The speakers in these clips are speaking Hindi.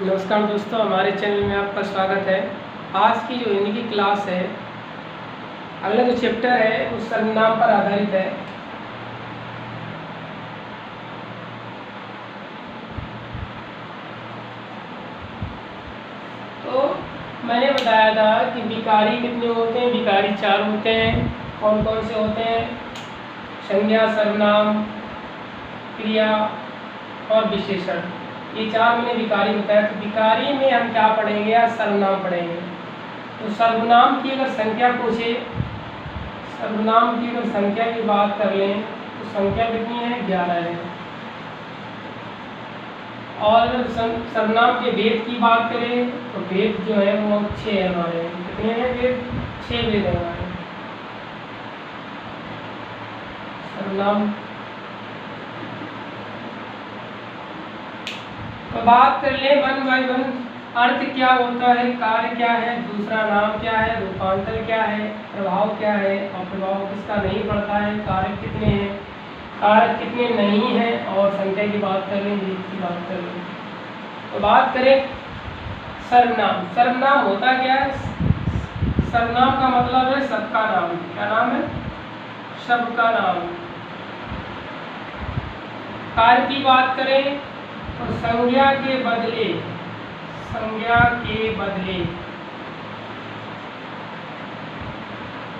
नमस्कार दोस्तों, हमारे चैनल में आपका स्वागत है। आज की जो हिंदी की क्लास है, अगला जो चैप्टर है उस सर्वनाम पर आधारित है। तो मैंने बताया था कि विकारी कितने होते हैं। विकारी 4 होते हैं। कौन कौन से होते हैं? संज्ञा, सर्वनाम, क्रिया और विशेषण। ये 4 मैंने विकारी बताया। तो विकारी में हम क्या पढ़ेंगे? या सर्वनाम पढ़ेंगे। तो सर्वनाम की अगर संख्या पूछे, सर्वनाम की अगर संख्या की बात कर लें तो संख्या कितनी है? 11 है। और अगर सर्वनाम के भेद की बात करें तो भेद जो है वो 6 है हमारे। कितने हैं भेद? 6 भेद है हमारे सर्वनाम। तो बात कर ले 1 बाय 1। अर्थ क्या होता है, कार्य क्या है, दूसरा नाम क्या है, रूपांतर क्या है, प्रभाव क्या है और प्रभाव किसका नहीं पड़ता है, कारक कितने हैं, कारक कितने नहीं हैं, और संख्या की बात कर लें, भेद की बात कर लें। तो बात करें सर्वनाम। सर्वनाम होता क्या है? सर्वनाम का मतलब है सबका नाम। क्या नाम है? सबका नाम। कार्य की बात करें तो संज्ञा के बदले, संज्ञा के बदले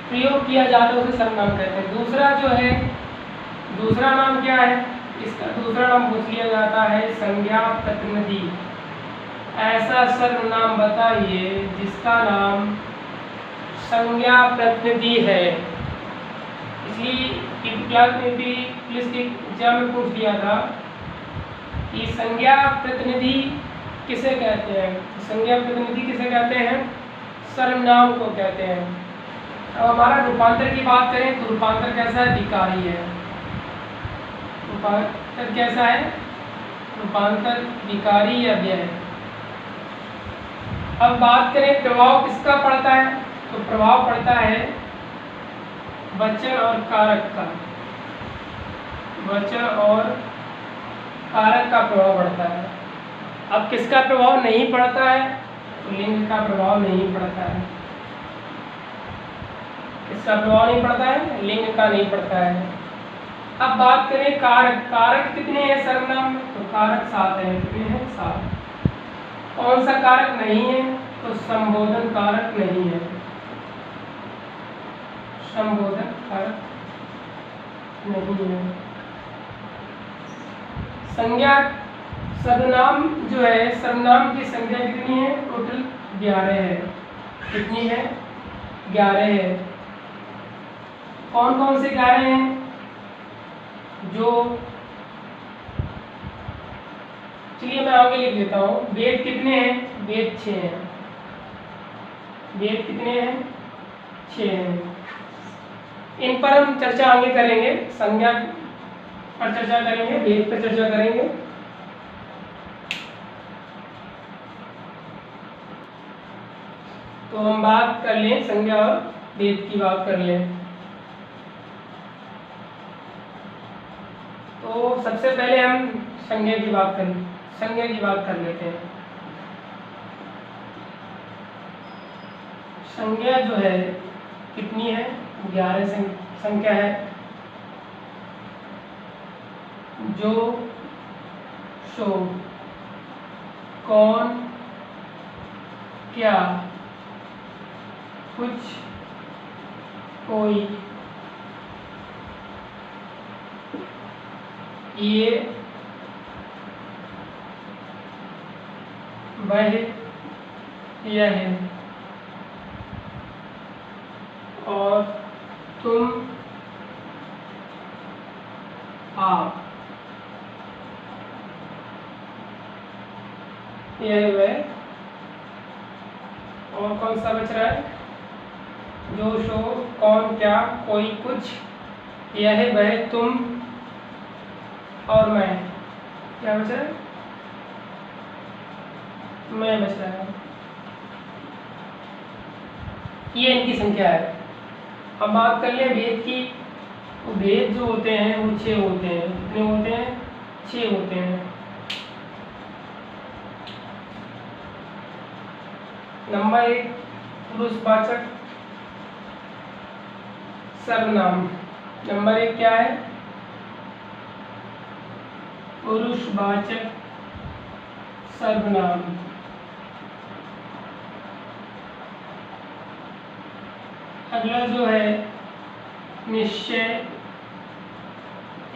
प्रयोग किया जाता है उसे सर्वनाम कहते हैं। दूसरा जो है, दूसरा नाम क्या है? इसका दूसरा नाम पूछ लिया जाता है संज्ञा प्रतिनिधि। ऐसा सर्वनाम बताइए जिसका नाम संज्ञा प्रतिनिधि है। इसलिए क्लास में भी पुलिस के एग्जाम में पूछ दिया था कि संज्ञा प्रतिनिधि किसे कहते हैं। संज्ञा प्रतिनिधि किसे कहते हैं? सर्वनाम को कहते हैं। अब हमारा रूपांतर की बात करें तो रूपांतर कैसा है? विकारी है। रूपांतर कैसा है? रूपांतर विकारी या व्यय। अब बात करें प्रभाव किसका पड़ता है, तो प्रभाव पड़ता है वचन और कारक का। वचन और कारक का प्रभाव पड़ता है। अब किसका प्रभाव नहीं पड़ता है? तो लिंग का प्रभाव नहीं पड़ता है। किसका प्रभाव नहीं पड़ता है? लिंग का नहीं पड़ता है। अब बात करें कारक। कारक कितने हैं सर्वनाम में? तो कारक 7 है। कितने हैं? 7। कौन सा कारक नहीं है? तो संबोधन कारक नहीं है। संबोधन कारक नहीं है। संज्ञा, सर्वनाम जो है, सर्वनाम की संख्या कितनी है? टोटल 11 है। कितनी है? 11 है। कौन कौन से 11 हैं? जो, चलिए मैं आगे लिख देता हूँ। वेद कितने हैं? वेद 6 हैं। वेद कितने हैं? 6 हैं। इन पर हम चर्चा आगे करेंगे। संज्ञा पर चर्चा करेंगे, वेद पर चर्चा करेंगे। तो हम बात कर लें संज्ञा और वेद की बात कर लें। तो सबसे पहले हम संज्ञा की बात करें, संज्ञा की बात कर लेते हैं। संज्ञा जो है कितनी है? 11 संख्या है। जो, सो, कौन, क्या, कुछ, कोई, ये, वह, यह, और तुम, आप, यह वह, और कौन सा बच रहा है? जो, सो, कौन, क्या, कोई, कुछ, यह वह, तुम और मैं। क्या बच रहा है? मैं बच रहा है। ये इनकी संख्या है। अब बात कर लें भेद की। तो भेद जो होते हैं वो 6 होते हैं। कितने होते हैं? 6 होते हैं। नंबर 1 पुरुषवाचक सर्वनाम। नंबर 1 क्या है? पुरुषवाचक सर्वनाम। अगला जो है निश्चय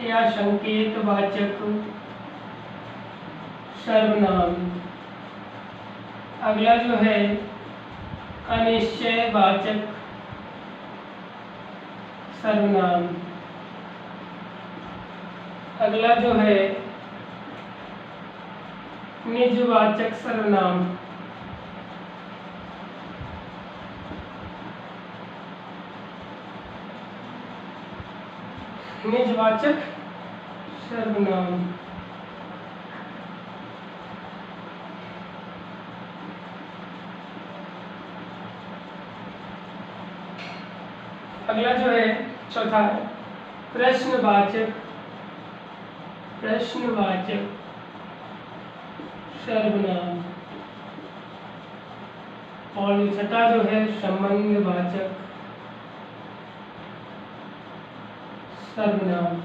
या संकेतवाचक सर्वनाम। अगला जो है अनिश्चयवाचक सर्वनाम। अगला जो है निजवाचक सर्वनाम। निजवाचक सर्वनाम। अगला जो है चौथा है प्रश्नवाचक सर्वनाम। और छठा जो है संबंधवाचक सर्वनाम।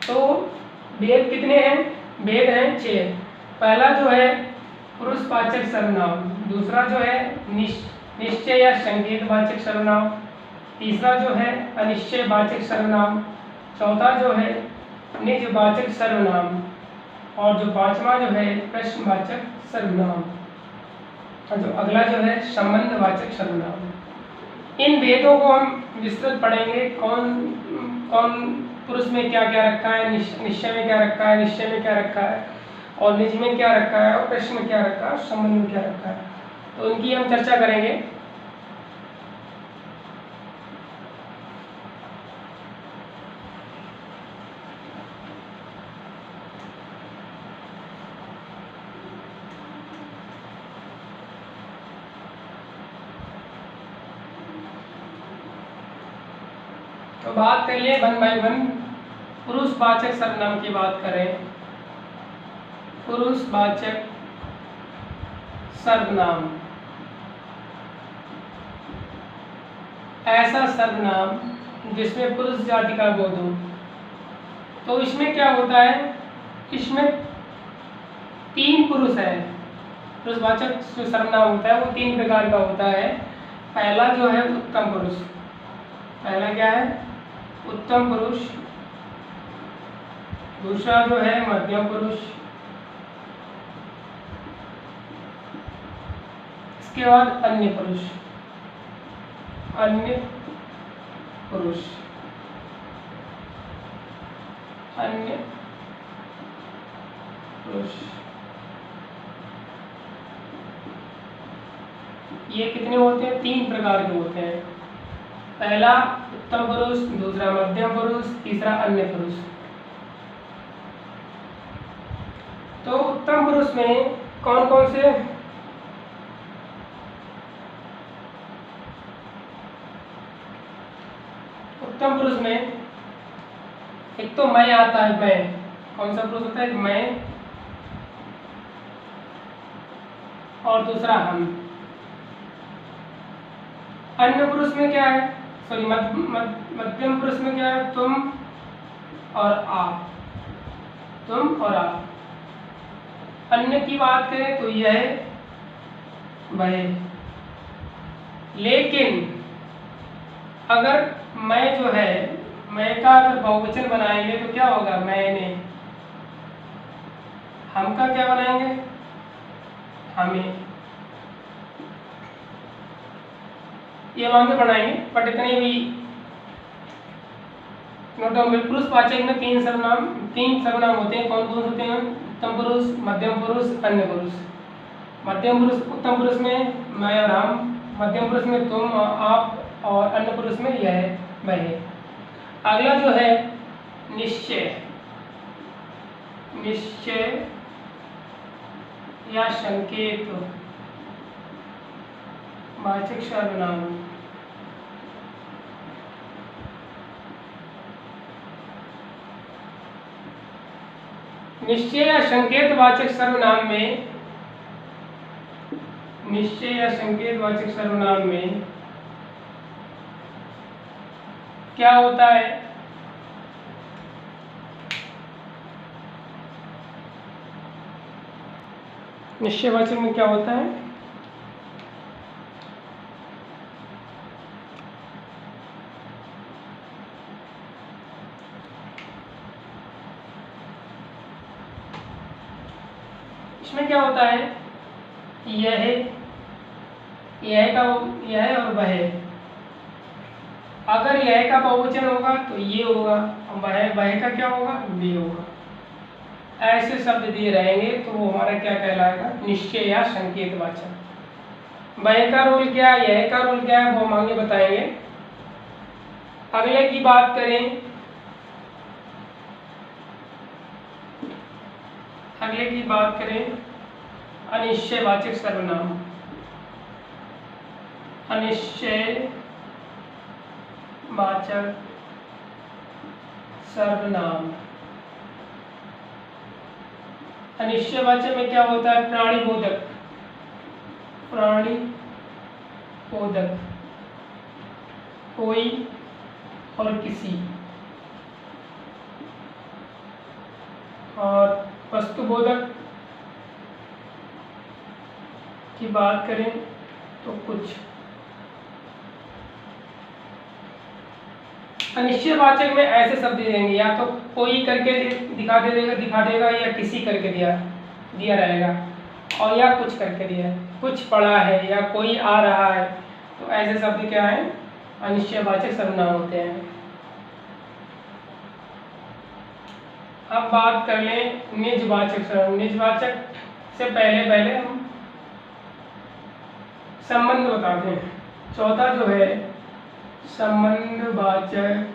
तो भेद कितने हैं? भेद हैं 6। पहला जो है पुरुषवाचक सर्वनाम, दूसरा जो है निश्चय या संकेतवाचक सर्वनाम, तीसरा जो है अनिश्चयवाचक सर्वनाम, चौथा जो है निजवाचक सर्वनाम, और जो पांचवा जो है प्रश्नवाचक सर्वनाम, और जो अगला जो है संबंधवाचक सर्वनाम। इन भेदों को हम विस्तृत पढ़ेंगे, कौन कौन पुरुष में क्या क्या रखा है, निश्चय में क्या रखा है, निश्चय में क्या रखा है, और निज में क्या रखा है, और प्रश्न में क्या रखा है, संबंध में क्या रखा है, तो उनकी हम चर्चा करेंगे। तो बात कर लिए 1 बाय 1। पुरुषवाचक सर्वनाम की बात करें। पुरुषवाचक सर्वनाम ऐसा सर्वनाम जिसमें पुरुष जाति का बोध हो। तो इसमें क्या होता है? इसमें 3 पुरुष है। पुरुषवाचक जो सर्वनाम होता है वो 3 प्रकार का होता है। पहला जो है उत्तम पुरुष। पहला क्या है? उत्तम पुरुष। दूसरा जो है मध्यम पुरुष। इसके बाद अन्य पुरुष। अन्य पुरुष। अन्य पुरुष। ये कितने होते हैं? 3 प्रकार के होते हैं। पहला उत्तम पुरुष, दूसरा मध्यम पुरुष, तीसरा अन्य पुरुष। तो उत्तम पुरुष में कौन कौन से? उत्तम पुरुष में एक तो मैं आता है। मैं कौन सा पुरुष होता है? मैं, और दूसरा हम। अन्य पुरुष में क्या है? सॉरी, मध्यम पुरुष में क्या है? तुम और आप। तुम और आप। अन्य की बात करें तो यह, वह। लेकिन अगर मैं जो है, मैं का अगर बहुवचन बनाएंगे तो क्या होगा? मैंने। हम का क्या बनाएंगे? हमें। ये हम आगे बढ़ाएंगे, बट इतने भी नोट होंगे। पुरुषवाचक में 3 सर्वनाम होते हैं। कौन कौन होते हैं? उत्तम पुरुष, मध्यम पुरुष, अन्य पुरुष। मध्यम पुरुष, उत्तम पुरुष में मैं और हम, मध्यम पुरुष में तुम और आप, और अन्य पुरुष में यह, वह। अगला जो है निश्चय या संकेत वाचक सर्वनाम। निश्चय या संकेतवाचक सर्वनाम में, निश्चय या संकेतवाचक सर्वनाम में क्या होता है? निश्चयवाचक में क्या होता है? इसमें क्या होता है? यह और वह। अगर यह का बहुवचन होगा तो ये होगा, वह का क्या होगा? वे होगा। ऐसे शब्द दिए रहेंगे तो वो हमारा क्या कहलाएगा? निश्चय या संकेतवाचक। वह का रोल क्या है, यह का रोल क्या है, वो हम आगे बताएंगे। अगले की बात करें, अनिश्चयवाचक सर्वनाम। अनिश्चयवाचक सर्वनाम। अनिश्चयवाचक में क्या होता है? प्राणिबोधक, प्राणिबोधक, कोई और किसी। और वस्तुबोधक की बात करें तो कुछ। अनिश्चयवाचक में ऐसे शब्द देंगे, या तो कोई करके दिखा देगा या किसी करके दिया रहेगा, और या कुछ करके दिया है, कुछ पड़ा है या कोई आ रहा है। तो ऐसे शब्द क्या है? अनिश्चयवाचक सर्वनाम होते हैं। अब बात कर लें निजवाचक सर्वनाम। निजवाचक से पहले हम संबंध बताते हैं। चौथा जो है संबंधवाचक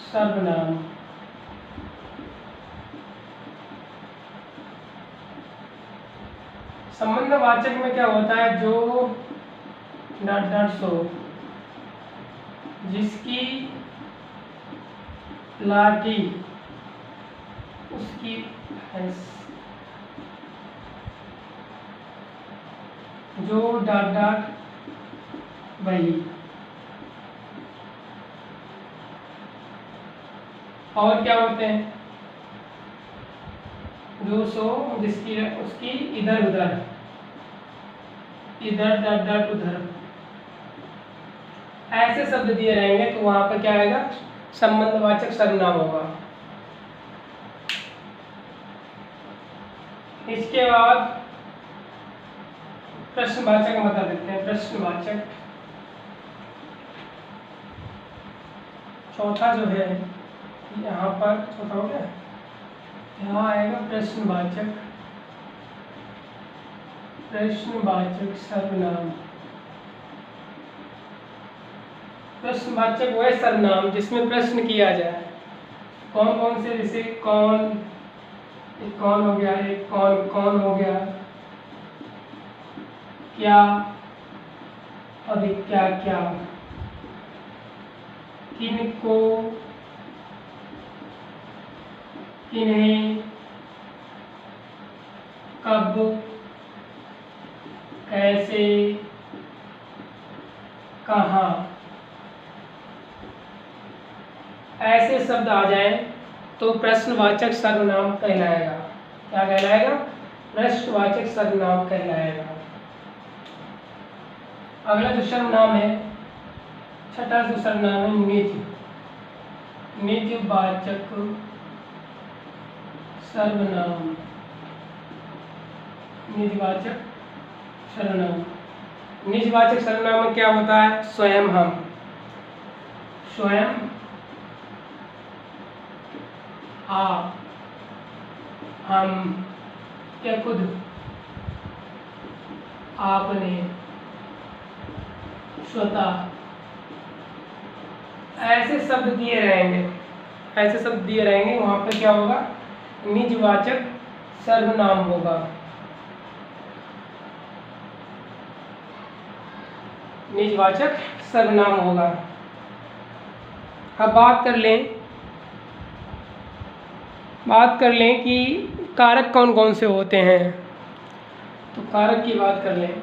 सर्वनाम। संबंधवाचक में क्या होता है? जो सो, जिसकी लाठी उसकी भैंस, जो डांट वही। और क्या होते हैं? जो सो, जिसकी उसकी इधर उधर, इधर डांट उधर। ऐसे शब्द दिए रहेंगे तो वहां पर क्या आएगा? संबंधवाचक सर्वनाम होगा। इसके बाद प्रश्नवाचक बता देते हैं। प्रश्नवाचक चौथा जो है, यहाँ पर चौथा हो गया, यहाँ आएगा प्रश्नवाचक, प्रश्नवाचक सर्वनाम। प्रश्नवाचक वह सर्वनाम जिसमें प्रश्न किया जाए। कौन कौन से? जैसे कौन, एक कौन हो गया, एक कौन हो गया, क्या और एक क्या, किनको, किन्हें, कब, कैसे, कहाँ। ऐसे शब्द आ जाएं तो प्रश्नवाचक सर्वनाम कहलाएगा। क्या कहलाएगा? प्रश्नवाचक सर्वनाम कहलाएगा। अगला जो सर्वनाम है, छठा जो सर्वनाम है निज, निजवाचक सर्वनाम। निजवाचक सर्वनाम। निजवाचक सर्वनाम में क्या होता है? स्वयं, हम, स्वयं, आप, हम या खुद, आपने, स्वतः। ऐसे शब्द दिए रहेंगे, वहां पर क्या होगा? निजवाचक सर्वनाम होगा। निजवाचक सर्वनाम होगा। अब बात कर लें बात कर लें कि कारक कौन कौन से होते हैं, तो कारक की बात कर लें।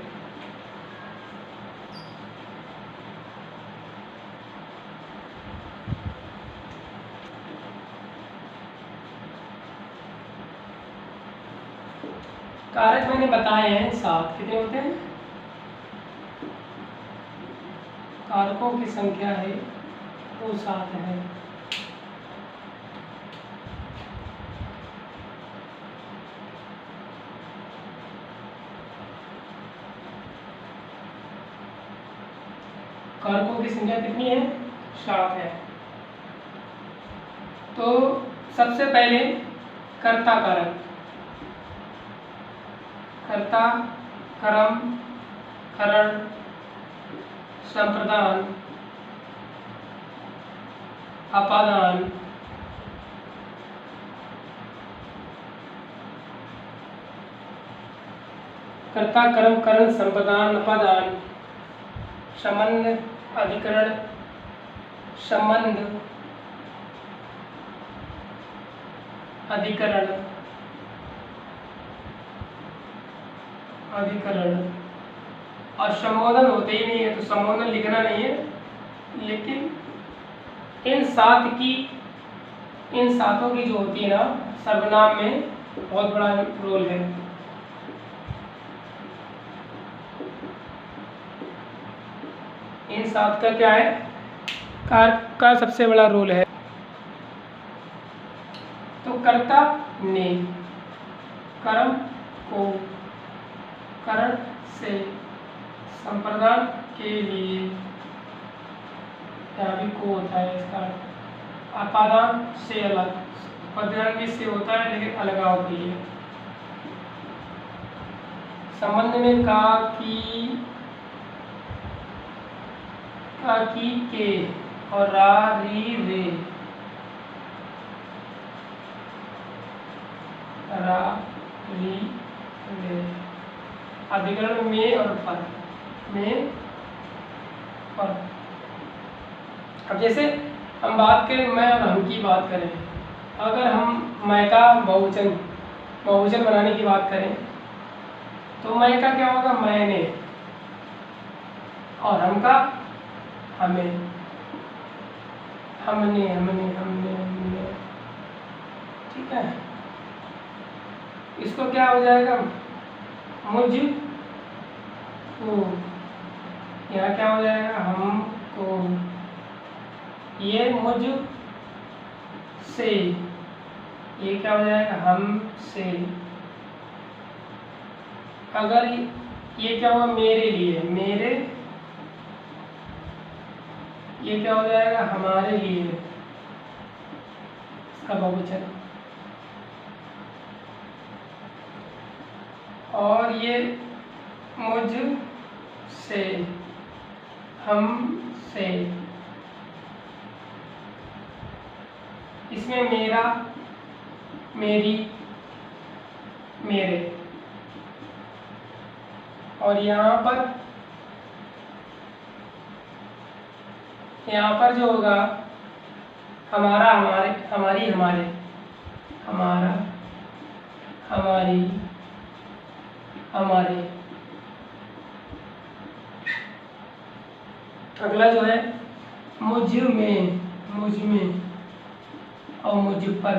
कारक मैंने बताए हैं 7। कितने होते हैं? कारकों की संख्या है वो 7 है। कारकों की संख्या कितनी है? 7 है। तो सबसे पहले कर्ता कारक, कर्ता, क्रम, करण, संप्रदान, अपादान, कर्ता, क्रम, करण, संप्रदान, अपादान, संबंध, अधिकरण, संबंध, अधिकरण, अधिकरण और संबोधन होते ही नहीं है, तो संबोधन लिखना नहीं है, लेकिन इन सातों की जो होती है ना सर्वनाम में बहुत बड़ा रोल है। इन 7 का क्या है? कारक का सबसे बड़ा रोल है। तो कर्ता ने कर्म को करण से संप्रदान के लिए, यहाँ भी को होता है इसका, अपादान से अलग, पदान भी से होता है लेकिन अलगाव के लिए, संबंध में का की के और रा री रे, रा री रे, अधिकरण में और पर, में पर। अब जैसे हम बात करें, मैं और हम की बात करें, अगर हम मैं का बहुवचन बनाने की बात करें तो मैं का क्या होगा? मैंने, और हम का हमें, हमने, हमने, हमने, हमने। ठीक है, इसको क्या हो जाएगा? मुझ को, यहाँ क्या हो जाएगा? हमको। ये मुझ से, ये क्या हो जाएगा? हम से। अगर ये क्या हुआ? मेरे लिए, मेरे, ये क्या हो जाएगा? हमारे लिए, इसका बहुवचन। और ये मुझ से, हम से, इसमें मेरा, मेरी, मेरे, और यहाँ पर जो होगा हमारा, हमारे, हमारी, हमारे, हमारा, हमारी, हमारे। अगला जो है मुझ में, मुझ में और मुझ पर,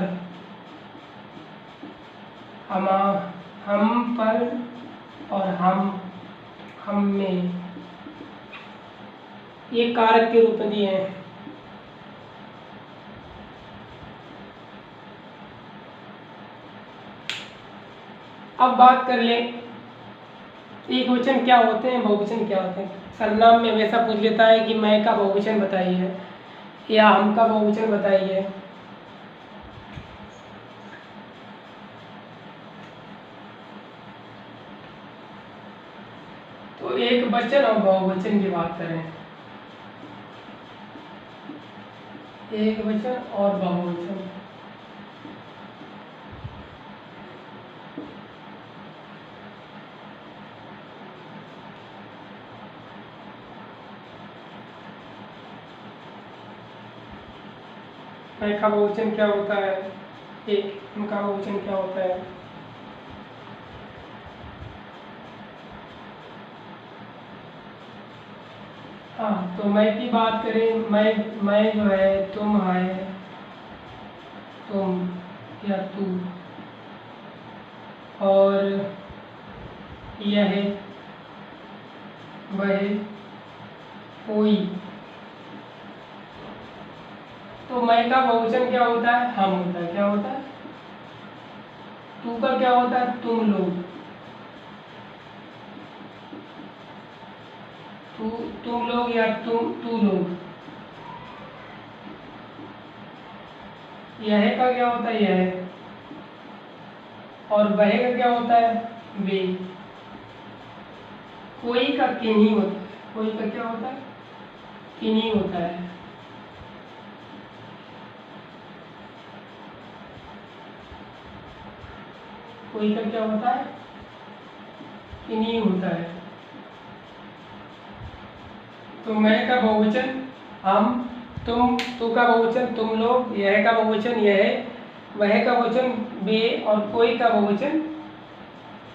हम पर और हम में, ये कारक के रूप में दिए हैं। अब बात कर लें एक वचन क्या होते हैं, बहुवचन क्या होते हैं। सर्वनाम में वैसा पूछ लेता है कि मैं का बहुवचन बताइए या हम का बहुवचन बताइए। तो एक वचन और बहुवचन की बात करें, एक वचन और बहुवचन। मैं का बहुवचन क्या होता है? ये इनका बहुवचन क्या होता है। हाँ, तो मैं की बात करें, मैं जो है, तुम है, तुम या तू, और यह, वह, कोई। तो मैं का बहुवचन क्या होता है, हम होता है। क्या होता है? तू का क्या होता है, तुम लोग। तुम लोग या तू लोग। यह का क्या होता है, यह। और वह का क्या होता है, वे। कोई का किन्हीं होता है। कोई का क्या होता है, किन्हीं होता है। कोई का क्या होता है, किन्हीं होता है। तो मैं का बहुवचन हम, तुम, तू का बहुवचन तुम लोग, यह का बहुवचन यह, वह का बहुवचन वे, और कोई का बहुवचन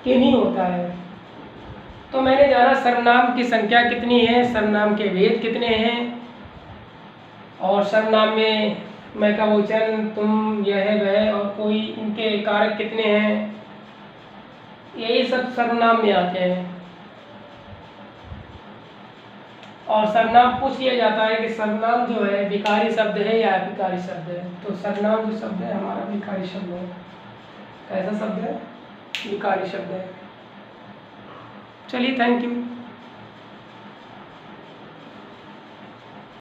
किन्हीं होता है। तो मैंने जाना सर्वनाम की संख्या कितनी है, सर्वनाम के भेद कितने हैं, और सर्वनाम में मैं का बहुवचन तुम, यह, वह और कोई, इनके कारक कितने हैं, यही सब सर्वनाम में आते हैं। और सर्वनाम पूछ लिया जाता है कि सर्वनाम जो है विकारी शब्द है या अविकारी शब्द है। तो सर्वनाम जो शब्द है हमारा विकारी शब्द है। कैसा शब्द है, विकारी शब्द है। चलिए, थैंक यू।